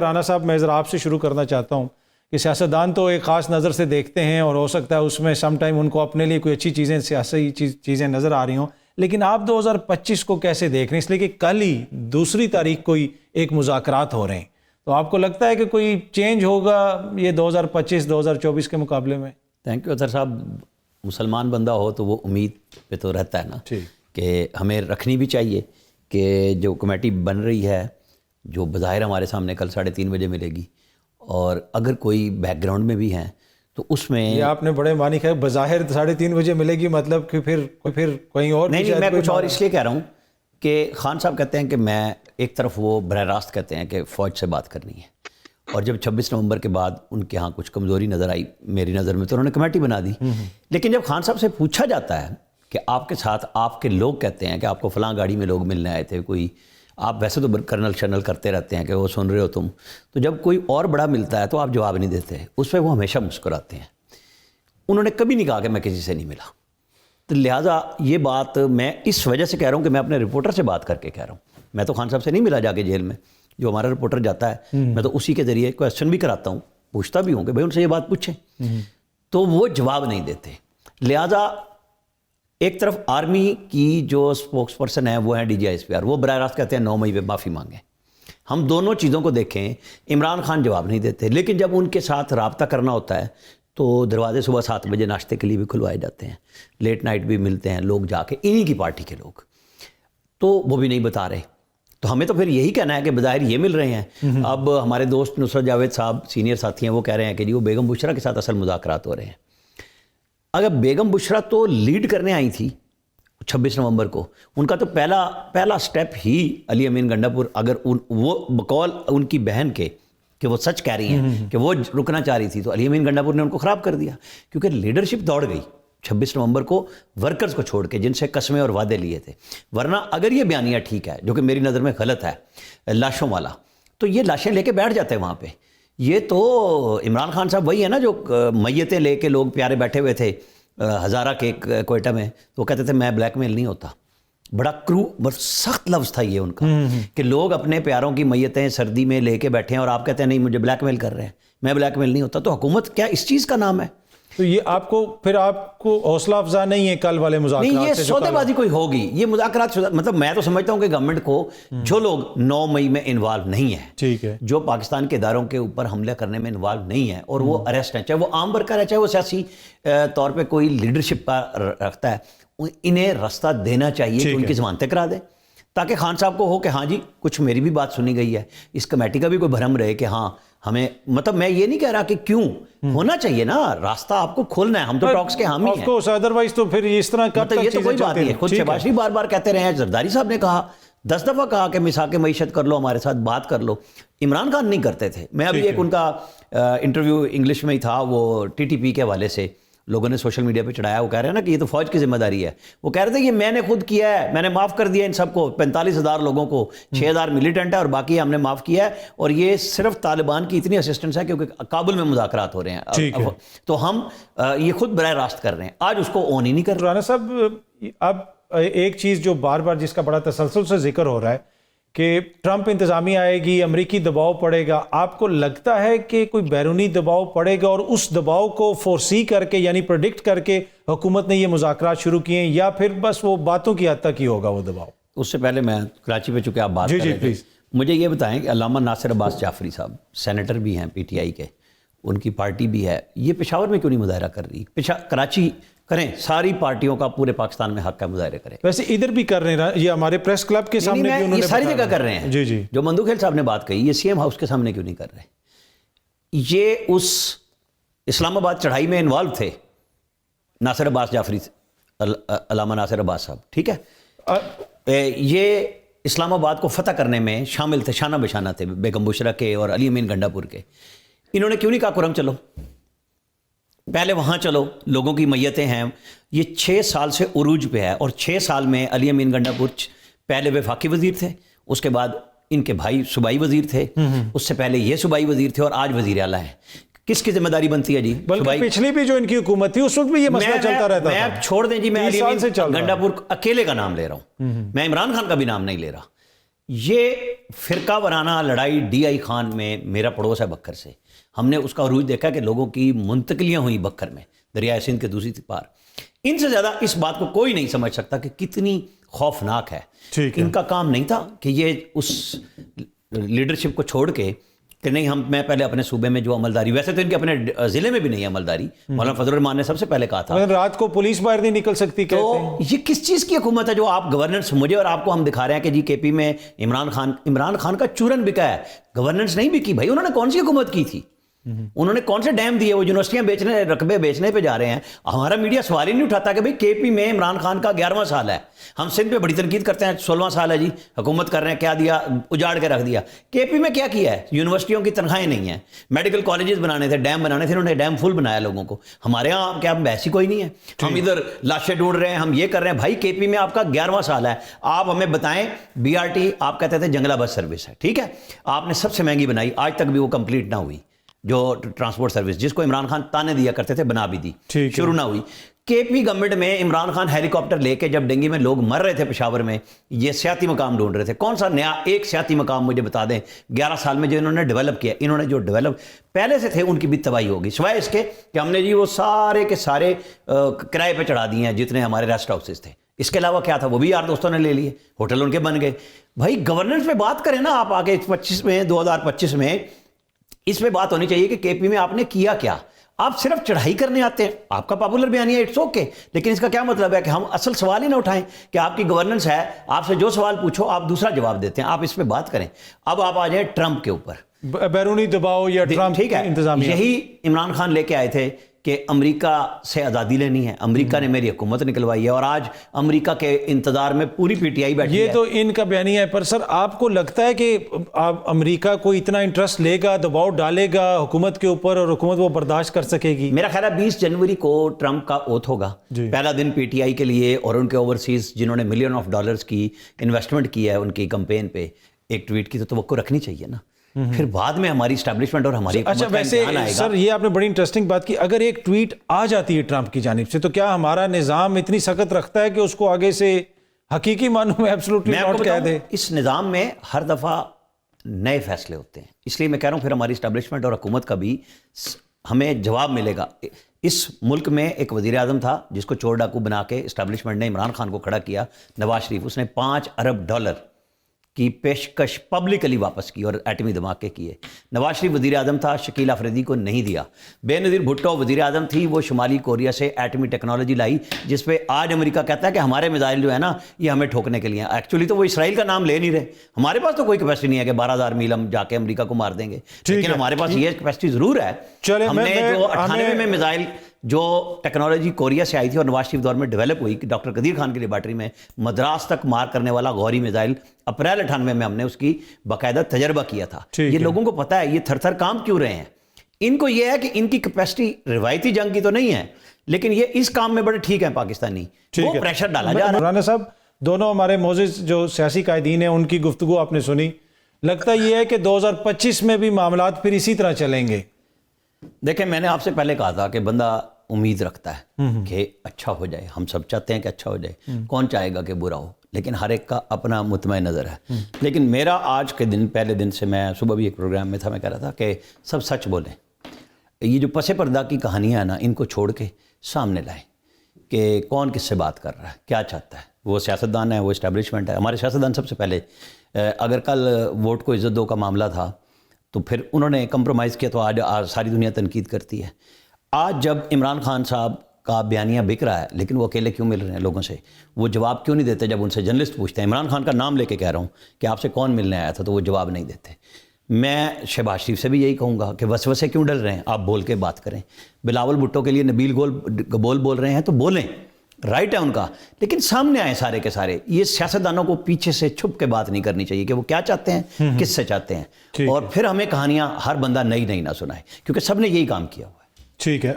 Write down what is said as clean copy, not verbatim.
رانا صاحب میں ذرا آپ سے شروع کرنا چاہتا ہوں کہ سیاستدان تو ایک خاص نظر سے دیکھتے ہیں اور ہو سکتا ہے اس میں سم ٹائم ان کو اپنے لیے کوئی اچھی چیزیں سیاسی چیزیں نظر آ رہی ہوں، لیکن آپ 2025 کو کیسے دیکھ رہے ہیں؟ اس لیے کہ کل ہی 2 تاریخ کو ہی ایک مذاکرات ہو رہے ہیں، تو آپ کو لگتا ہے کہ کوئی چینج ہوگا یہ 2025 2024 کے مقابلے میں؟ تھینک یو اظہر صاحب. مسلمان بندہ ہو تو وہ امید پہ تو رہتا ہے نا کہ ہمیں رکھنی بھی چاہیے کہ جو کمیٹی بن رہی ہے جو بظاہر ہمارے سامنے کل 3:30 بجے ملے گی، اور اگر کوئی بیک گراؤنڈ میں بھی ہیں تو اس میں یہ آپ نے بڑے معنی کہا بظاہر 3:30 بجے ملے گی، مطلب کہ پھر کہیں اور نہیں میں کچھ اور اس لیے کہہ رہا ہوں کہ خان صاحب کہتے ہیں کہ میں ایک طرف وہ براہ راست کہتے ہیں کہ فوج سے بات کرنی ہے، اور جب 26 نومبر کے بعد ان کے ہاں کچھ کمزوری نظر آئی میری نظر میں تو انہوں نے کمیٹی بنا دی. لیکن جب خان صاحب سے پوچھا جاتا ہے کہ آپ کے ساتھ آپ کے لوگ کہتے ہیں کہ آپ کو فلاں گاڑی میں لوگ ملنے آئے تھے، کوئی آپ ویسے تو کرنل شرنل کرتے رہتے ہیں کہ وہ سن رہے ہو تم، تو جب کوئی اور بڑا ملتا ہے تو آپ جواب نہیں دیتے، اس پہ وہ ہمیشہ مسکراتے ہیں. انہوں نے کبھی نہیں کہا کہ میں کسی سے نہیں ملا. تو لہٰذا یہ بات میں اس وجہ سے کہہ رہا ہوں کہ میں اپنے رپورٹر سے بات کر کے کہہ رہا ہوں. میں تو خان صاحب سے نہیں ملا جا کے جیل میں، جو ہمارا رپورٹر جاتا ہے میں تو اسی کے ذریعے کویسچن بھی کراتا ہوں، پوچھتا بھی ہوں کہ بھائی ان سے یہ بات پوچھیں، تو وہ جواب نہیں دیتے. لہٰذا ایک طرف آرمی کی جو سپوکس پرسن ہے وہ ہیں DGISPR، وہ براہ راست کہتے ہیں 9 مئی پہ معافی مانگیں. ہم دونوں چیزوں کو دیکھیں، عمران خان جواب نہیں دیتے، لیکن جب ان کے ساتھ رابطہ کرنا ہوتا ہے تو دروازے صبح 7 بجے ناشتے کے لیے بھی کھلوائے جاتے ہیں، لیٹ نائٹ بھی ملتے ہیں لوگ جا کے، انہی کی پارٹی کے لوگ، تو وہ بھی نہیں بتا رہے. تو ہمیں تو پھر یہی کہنا ہے کہ بظاہر یہ مل رہے ہیں. اب ہمارے دوست نصرت جاوید صاحب سینئر ساتھی ہیں، وہ کہہ رہے ہیں کہ جی وہ بیگم بشرا کے ساتھ اصل مذاکرات ہو رہے ہیں. اگر بیگم بشرا تو لیڈ کرنے آئی تھی 26 نومبر کو، ان کا تو پہلا سٹیپ ہی علی امین گنڈا پور، اگر وہ بقول ان کی بہن کے کہ وہ سچ کہہ رہی ہیں کہ وہ رکنا چاہ رہی تھی، تو علی امین گنڈا پور نے ان کو خراب کر دیا، کیونکہ لیڈرشپ دوڑ گئی 26 نومبر کو ورکرز کو چھوڑ کے جن سے قسمیں اور وعدے لیے تھے. ورنہ اگر یہ بیانیہ ٹھیک ہے جو کہ میری نظر میں غلط ہے لاشوں والا، تو یہ لاشیں لے کے بیٹھ جاتے ہیں وہاں پہ. یہ تو عمران خان صاحب وہی ہے نا جو میتیں لے کے لوگ پیارے بیٹھے ہوئے تھے ہزارہ کے کوئٹہ میں، تو وہ کہتے تھے میں بلیک میل نہیں ہوتا. بڑا سخت لفظ تھا یہ ان کا کہ لوگ اپنے پیاروں کی میتیں سردی میں لے کے بیٹھے ہیں اور آپ کہتے ہیں نہیں مجھے بلیک میل کر رہے ہیں، میں بلیک میل نہیں ہوتا. تو حکومت کیا اس چیز کا نام ہے؟ تو یہ آپ کو حوصلہ افزا نہیں ہے کل والے مذاکرات نہیں، یہ سے؟ سودے بازی کوئی ہوگی، یہ مذاکرات مطلب میں تو سمجھتا ہوں کہ گورنمنٹ کو جو لوگ 9 مئی میں انوالو نہیں ہیں، ٹھیک ہے، جو پاکستان کے اداروں کے اوپر حملہ کرنے میں انوالو نہیں ہے اور وہ اریسٹ ہیں، چاہے وہ عام ورکر ہے چاہے وہ سیاسی طور پہ کوئی لیڈرشپ کا رکھتا ہے، انہیں راستہ دینا چاہیے کہ ان کی ضمانتیں کرا دیں، تاکہ خان صاحب کو ہو کہ ہاں جی کچھ میری بھی بات سنی گئی ہے. اس کمیٹی کا بھی کوئی بھرم رہے کہ ہاں ہمیں، مطلب میں یہ نہیں کہہ رہا کہ کیوں ہونا چاہیے نا، راستہ آپ کو کھولنا ہے، ہم تو ٹاکس کے حامی ہیں. ادروائز تو پھر اس طرح کب تک یہ تو کوئی بات نہیں ہے. خود شہباز شریف بار بار کہتے رہے ہیں، زرداری صاحب نے کہا 10 دفعہ کہا کہ مساق معیشت کر لو، ہمارے ساتھ بات کر لو. عمران خان نہیں کرتے تھے. میں ابھی ایک ان کا انٹرویو انگلش میں ہی تھا، وہ TTP کے حوالے سے لوگوں نے سوشل میڈیا پہ چڑھایا، وہ کہہ رہے ہیں نا کہ یہ تو فوج کی ذمہ داری ہے. وہ کہہ رہے تھے یہ میں نے خود کیا ہے، میں نے معاف کر دیا ان سب کو، 45,000 لوگوں کو، 6,000 ملیٹنٹ ہے اور باقی ہم نے معاف کیا ہے، اور یہ صرف طالبان کی اتنی اسسٹنس ہے کیونکہ کابل میں مذاکرات ہو رہے ہیں، تو ہم یہ خود براہ راست کر رہے ہیں. آج اس کو اون ہی نہیں کر رہے. رانا صاحب اب ایک چیز جو بار بار جس کا بڑا تسلسل سے ذکر ہو رہا ہے کہ ٹرمپ انتظامیہ آئے گی، امریکی دباؤ پڑے گا، آپ کو لگتا ہے کہ کوئی بیرونی دباؤ پڑے گا اور اس دباؤ کو فورسی کر کے یعنی پریڈکٹ کر کے حکومت نے یہ مذاکرات شروع کیے ہیں، یا پھر بس وہ باتوں کی حد تک ہی ہوگا وہ دباؤ؟ اس سے پہلے میں کراچی پہ چونکہ آپ بات کر رہے تھے، مجھے یہ بتائیں کہ علامہ ناصر عباس جعفری صاحب سینیٹر بھی ہیں PTI کے، ان کی پارٹی بھی ہے، یہ پشاور میں کیوں نہیں مظاہرہ کر رہی؟ کراچی کریں، ساری پارٹیوں کا پورے پاکستان میں حق ہے مظاہرے کریں. ویسے ادھر بھی کر رہے ہیں، یہ ہمارے پریس کلب کے سامنے بھی انہوں نے ساری جگہ کر رہے ہیں. جی جو مندوخیل صاحب نے بات کہی، یہ CM ہاؤس کے سامنے کیوں نہیں کر رہے؟ یہ اس اسلام آباد چڑھائی میں انوالو تھے ناصر عباس جعفری، علامہ ناصر عباس صاحب، ٹھیک ہے، یہ اسلام آباد کو فتح کرنے میں شامل تھے، شانہ بشانہ تھے بیگم بشرا کے اور علی امین گنڈا پور کے. انہوں نے کیوں نہیں کہا کرم چلو، پہلے وہاں چلو، لوگوں کی میتیں ہیں. یہ 6 سال سے عروج پہ ہے، اور 6 سال میں علی امین گنڈا پور پہلے وفاقی وزیر تھے، اس کے بعد ان کے بھائی صوبائی وزیر تھے، اس سے پہلے یہ صوبائی وزیر تھے، اور آج وزیر اعلیٰ ہیں. کس کی ذمہ داری بنتی ہے جی؟ بلکہ پچھلی بھی جو ان کی حکومت تھی اس وقت بھی یہ مسئلہ چلتا رہتا تھا. میں چھوڑ دیں جی، میں علی امین گنڈا پور اکیلے کا نام لے رہا ہوں، میں عمران خان کا بھی نام نہیں لے رہا. یہ فرقہ وارانہ لڑائی ڈی آئی خان میں، میرا پڑوس ہے بکر سے، ہم نے اس کا عروج دیکھا کہ لوگوں کی منتقلیاں ہوئی بکر میں دریائے سندھ کے دوسری پار. ان سے زیادہ اس بات کو کوئی نہیں سمجھ سکتا کہ کتنی خوفناک ہے. ان کا کام نہیں تھا کہ یہ اس لیڈرشپ کو چھوڑ کے کہ نہیں میں پہلے اپنے صوبے میں جو عملداری، ویسے تو ان کے اپنے ضلع میں بھی نہیں ہے عملداری، مولانا فضل الرحمان نے سب سے پہلے کہا تھا رات کو پولیس باہر نہیں نکل سکتی. تو یہ کس چیز کی حکومت ہے جو آپ گورننس مجھے اور آپ کو ہم دکھا رہے ہیں کہ جی کے پی میں عمران خان کا چورن بکا ہے، گورننس نہیں بکی. بھائی انہوں نے کون سی حکومت کی تھی؟ انہوں نے کون سے ڈیم دیے؟ وہ یونیورسٹیاں بیچنے، رقبے بیچنے پہ جا رہے ہیں. ہمارا میڈیا سوال ہی نہیں اٹھاتا کہ بھئی کے پی میں عمران خان کا 11واں سال ہے. ہم سندھ پہ بڑی تنقید کرتے ہیں 16واں سال ہے جی حکومت کر رہے ہیں، کیا دیا؟ اجاڑ کے رکھ دیا. کے پی میں کیا کیا ہے؟ یونیورسٹیوں کی تنخواہیں نہیں ہیں، میڈیکل کالجز بنانے تھے، ڈیم بنانے تھے، انہوں نے ڈیم فل بنایا لوگوں کو. ہمارے ہاں کیا ایسی کوئی نہیں ہے؟ ہم ادھر لاشیں ڈھونڈ رہے ہیں، ہم یہ کر رہے ہیں. بھائی کے پی میں آپ کا 11واں سال ہے، آپ ہمیں بتائیں. بی آر ٹی آپ کہتے تھے جنگلہ بس سروس ہے، ٹھیک ہے، آپ نے سب سے مہنگی بنائی، آج تک بھی وہ کمپلیٹ نہ ہوئی. جو ٹرانسپورٹ سروس جس کو عمران خان تانے دیا کرتے تھے، بنا بھی دی، شروع نہ ہوئی. کے پی گورنمنٹ میں عمران خان ہیلی کاپٹر لے کے جب ڈنگی میں لوگ مر رہے تھے پشاور میں، یہ سیاحتی مقام ڈھونڈ رہے تھے. کون سا نیا ایک سیاحتی مقام مجھے بتا دیں 11 سال میں جو انہوں نے ڈیولپ کیا؟ انہوں نے جو ڈیولپ پہلے سے تھے ان کی بھی تباہی ہوگی، سوائے اس کے کہ ہم نے جی وہ سارے کے سارے کرائے پہ چڑھا دیے ہیں جتنے ہمارے ریسٹ ہاؤسز تھے. اس کے علاوہ کیا تھا؟ وہ بھی یار دوستوں نے لے لیے، ہوٹل ان کے بن گئے. بھائی گورننس پہ بات کریں نا آپ آگے 2025 میں اس پہ بات ہونی چاہیے کہ کے پی میں آپ نے کیا کیا. آپ صرف چڑھائی کرنے آتے ہیں، آپ کا پاپولر بیان ہے، اٹس اوکے، لیکن اس کا کیا مطلب ہے کہ ہم اصل سوال ہی نہ اٹھائیں کہ آپ کی گورننس ہے، آپ سے جو سوال پوچھو آپ دوسرا جواب دیتے ہیں. آپ اس پہ بات کریں. اب آپ آ جائیں ٹرمپ کے اوپر، بیرونی دباؤ یا ٹرمپ ٹھیک ہے، انتظامیہ. یہی عمران خان لے کے آئے تھے کہ امریکہ سے آزادی لینی ہے، امریکہ نے میری حکومت نکلوائی ہے، اور آج امریکہ کے انتظار میں پوری پی ٹی آئی بیٹھی ہے. یہ تو ان کا بیانیہ ہے. پر سر آپ کو لگتا ہے کہ امریکہ کو اتنا انٹرسٹ لے گا، دباؤ ڈالے گا حکومت کے اوپر، اور حکومت وہ برداشت کر سکے گی؟ میرا خیال ہے 20 جنوری کو ٹرمپ کا اوتھ ہوگا، پہلا دن پی ٹی آئی کے لیے اور ان کے اوورسیز جنہوں نے ملین آف ڈالرز کی انویسٹمنٹ کی ہے ان کی کمپین پہ ایک ٹویٹ کی تو توقع رکھنی چاہیے نا. پھر بعد میں ہماری اسٹیبلشمنٹ اور ہماری اچھا ویسے سر یہ آپ نے بڑی انٹرسٹنگ بات کی. اگر ایک ٹویٹ آ جاتی ہے ٹرمپ کی جانب سے تو کیا ہمارا نظام اتنی سخت رکھتا ہے کہ اس کو آگے سے حقیقی معنوں میں ایبسولوٹلی ناٹ کہہ دے؟ اس نظام میں ہر دفعہ نئے فیصلے ہوتے ہیں، اس لیے میں کہہ رہا ہوں پھر ہماری اسٹیبلشمنٹ اور حکومت کا بھی ہمیں جواب ملے گا. اس ملک میں ایک وزیر اعظم تھا جس کو چور ڈاکو بنا کے اسٹیبلشمنٹ نے عمران خان کو کھڑا کیا، نواز شریف. اس نے $5 ارب کی پیشکش پبلکلی واپس کی اور ایٹمی دھماکے کیے. نواز شریف وزیر اعظم تھا، شکیل آفریدی کو نہیں دیا. بے نظیر بھٹو وزیر اعظم تھی، وہ شمالی کوریا سے ایٹمی ٹیکنالوجی لائی جس پہ آج امریکہ کہتا ہے کہ ہمارے میزائل جو ہے نا یہ ہمیں ٹھوکنے کے لیے ہیں. ایکچولی تو وہ اسرائیل کا نام لے نہیں رہے. ہمارے پاس تو کوئی کیپیسٹی نہیں ہے کہ 12,000 میل ہم جا کے امریکہ کو مار دیں گے، لیکن ہمارے پاس یہ کیپیسٹی ضرور ہے. ہم نے جو 98 میں میزائل جو ٹیکنالوجی کوریا سے آئی تھی اور نواز شریف دور میں ڈیولپ ہوئی، ڈاکٹر قدیر خان کی لیبارٹری میں مدراس تک مار کرنے والا غوری میزائل اپریل 98 میں ہم نے اس کی باقاعدہ تجربہ کیا تھا. یہ لوگوں کو پتا ہے یہ تھر تھر کام کیوں رہے ہیں. ان کو یہ ہے کہ ان کی کیپیسٹی روایتی جنگ کی تو نہیں ہے، لیکن یہ اس کام میں بڑے ٹھیک ہیں پاکستانی، وہ پریشر ڈالا جا رہا ہے. مولانا صاحب دونوں ہمارے معزز جو سیاسی قائدین ہیں ان کی گفتگو آپ نے سنی، لگتا یہ ہے کہ 2025 میں بھی معاملات پھر اسی طرح چلیں گے؟ دیکھیں میں نے آپ سے پہلے کہا تھا کہ بندہ امید رکھتا ہے کہ اچھا ہو جائے، ہم سب چاہتے ہیں کہ اچھا ہو جائے، کون چاہے گا کہ برا ہو، لیکن ہر ایک کا اپنا مطمئن نظر ہے. لیکن میرا آج کے دن پہلے دن سے، میں صبح بھی ایک پروگرام میں تھا، میں کہہ رہا تھا کہ سب سچ بولیں. یہ جو پس پردہ کی کہانیاں ہیں نا ان کو چھوڑ کے سامنے لائیں کہ کون کس سے بات کر رہا ہے، کیا چاہتا ہے. وہ سیاستدان ہے، وہ اسٹیبلشمنٹ ہے. ہمارے سیاستدان سب سے پہلے اگر کل ووٹ کو عزت دو کا معاملہ تھا تو پھر انہوں نے کمپرومائز کیا تو آج ساری دنیا تنقید کرتی ہے. آج جب عمران خان صاحب کا بیانیہ بک رہا ہے لیکن وہ اکیلے کیوں مل رہے ہیں لوگوں سے، وہ جواب کیوں نہیں دیتے جب ان سے جرنلسٹ پوچھتے ہیں؟ عمران خان کا نام لے کے کہہ رہا ہوں کہ آپ سے کون ملنے آیا تھا، تو وہ جواب نہیں دیتے. میں شہباز شریف سے بھی یہی کہوں گا کہ وسوسے کیوں ڈل رہے ہیں، آپ بول کے بات کریں. بلاول بھٹو کے لیے نبیل گول بول رہے ہیں تو بولیں، رائٹ ہے ان کا، لیکن سامنے آئے سارے کے سارے. یہ سیاستدانوں کو پیچھے سے چھپ کے بات نہیں کرنی چاہیے کہ وہ کیا چاہتے ہیں، کس سے چاہتے ہیں، اور پھر ہمیں کہانیاں ہر بندہ نئی نہ سنائے، کیونکہ سب نے یہی کام کیا ہوا ہے. ٹھیک ہے.